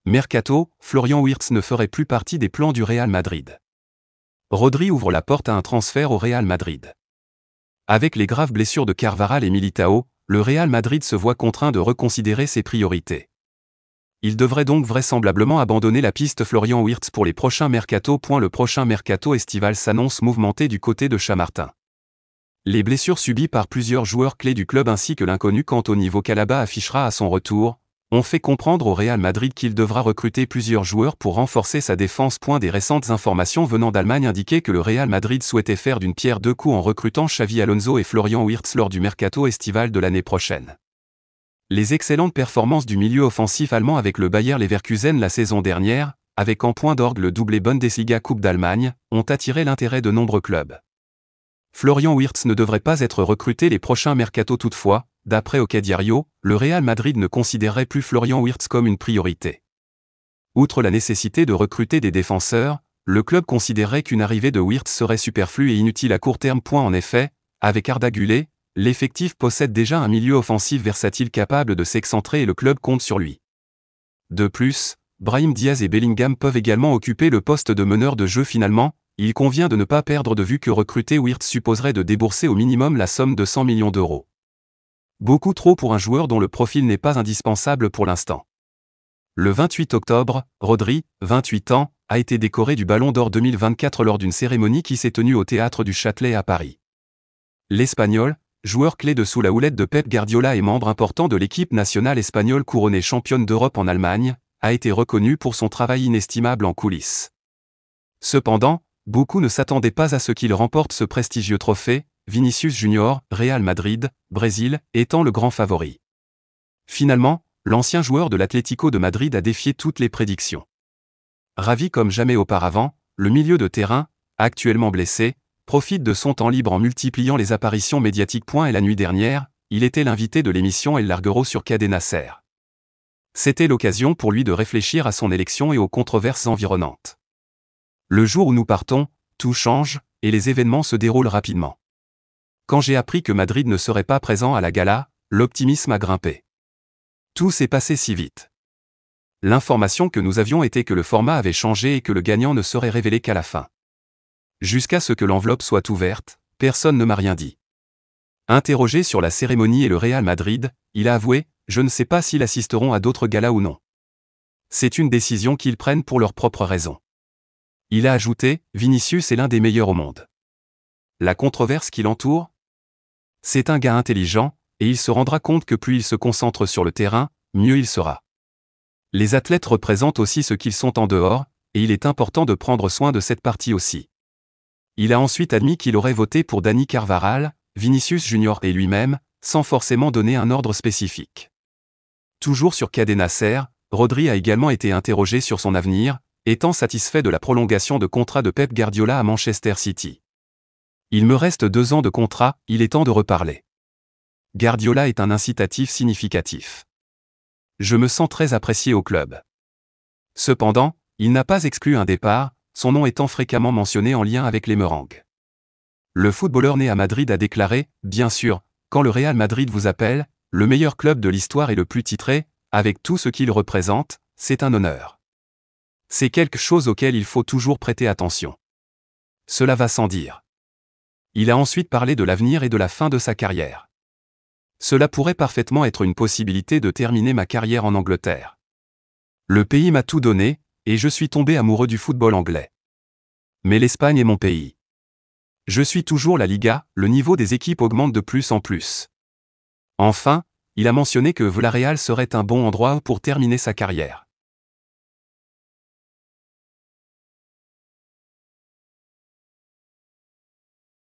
Mercato, Florian Wirtz ne ferait plus partie des plans du Real Madrid. Rodri ouvre la porte à un transfert au Real Madrid. Avec les graves blessures de Carvajal et Militao, le Real Madrid se voit contraint de reconsidérer ses priorités. Il devrait donc vraisemblablement abandonner la piste Florian Wirtz pour les prochains mercato. Le prochain mercato estival s'annonce mouvementé du côté de Chamartin. Les blessures subies par plusieurs joueurs clés du club ainsi que l'inconnu quant au niveau qu'Alaba affichera à son retour, ont fait comprendre au Real Madrid qu'il devra recruter plusieurs joueurs pour renforcer sa défense. Des récentes informations venant d'Allemagne indiquaient que le Real Madrid souhaitait faire d'une pierre deux coups en recrutant Xavi Alonso et Florian Wirtz lors du mercato estival de l'année prochaine. Les excellentes performances du milieu offensif allemand avec le Bayer Leverkusen la saison dernière, avec en point d'orgue le doublé Bundesliga Coupe d'Allemagne, ont attiré l'intérêt de nombreux clubs. Florian Wirtz ne devrait pas être recruté les prochains mercato toutefois, d'après OK Diario, le Real Madrid ne considérerait plus Florian Wirtz comme une priorité. Outre la nécessité de recruter des défenseurs, le club considérerait qu'une arrivée de Wirtz serait superflue et inutile à court terme. En effet, avec Arda Güler, l'effectif possède déjà un milieu offensif versatile capable de s'excentrer et le club compte sur lui. De plus, Brahim Diaz et Bellingham peuvent également occuper le poste de meneur de jeu. Finalement, il convient de ne pas perdre de vue que recruter Wirtz supposerait de débourser au minimum la somme de 100 millions d'euros. Beaucoup trop pour un joueur dont le profil n'est pas indispensable pour l'instant. Le 28 octobre, Rodri, 28 ans, a été décoré du Ballon d'Or 2024 lors d'une cérémonie qui s'est tenue au Théâtre du Châtelet à Paris. L'Espagnol, joueur clé de sous la houlette de Pep Guardiola et membre important de l'équipe nationale espagnole couronnée championne d'Europe en Allemagne, a été reconnu pour son travail inestimable en coulisses. Cependant, beaucoup ne s'attendaient pas à ce qu'il remporte ce prestigieux trophée, Vinicius Junior, Real Madrid, Brésil, étant le grand favori. Finalement, l'ancien joueur de l'Atlético de Madrid a défié toutes les prédictions. Ravi comme jamais auparavant, le milieu de terrain, actuellement blessé, profite de son temps libre en multipliant les apparitions médiatiques. Et la nuit dernière, il était l'invité de l'émission El Larguero sur Cadena Ser. C'était l'occasion pour lui de réfléchir à son élection et aux controverses environnantes. Le jour où nous partons, tout change, et les événements se déroulent rapidement. Quand j'ai appris que Madrid ne serait pas présent à la gala, l'optimisme a grimpé. Tout s'est passé si vite. L'information que nous avions était que le format avait changé et que le gagnant ne serait révélé qu'à la fin. Jusqu'à ce que l'enveloppe soit ouverte, personne ne m'a rien dit. Interrogé sur la cérémonie et le Real Madrid, il a avoué « Je ne sais pas s'ils assisteront à d'autres galas ou non. C'est une décision qu'ils prennent pour leurs propres raisons. » Il a ajouté « Vinicius est l'un des meilleurs au monde. » La controverse qui l'entoure ? C'est un gars intelligent, et il se rendra compte que plus il se concentre sur le terrain, mieux il sera. Les athlètes représentent aussi ce qu'ils sont en dehors, et il est important de prendre soin de cette partie aussi. Il a ensuite admis qu'il aurait voté pour Dani Carvajal, Vinicius Junior et lui-même, sans forcément donner un ordre spécifique. Toujours sur Cadena Ser, Rodri a également été interrogé sur son avenir, étant satisfait de la prolongation de contrat de Pep Guardiola à Manchester City. Il me reste 2 ans de contrat, il est temps de reparler. Guardiola est un incitatif significatif. Je me sens très apprécié au club. Cependant, il n'a pas exclu un départ, son nom étant fréquemment mentionné en lien avec les Merengues. Le footballeur né à Madrid a déclaré « Bien sûr, quand le Real Madrid vous appelle, le meilleur club de l'histoire et le plus titré, avec tout ce qu'il représente, c'est un honneur. C'est quelque chose auquel il faut toujours prêter attention. Cela va sans dire. » Il a ensuite parlé de l'avenir et de la fin de sa carrière. Cela pourrait parfaitement être une possibilité de terminer ma carrière en Angleterre. Le pays m'a tout donné, et je suis tombé amoureux du football anglais. Mais l'Espagne est mon pays. Je suis toujours la Liga, le niveau des équipes augmente de plus en plus. Enfin, il a mentionné que Villarreal serait un bon endroit pour terminer sa carrière.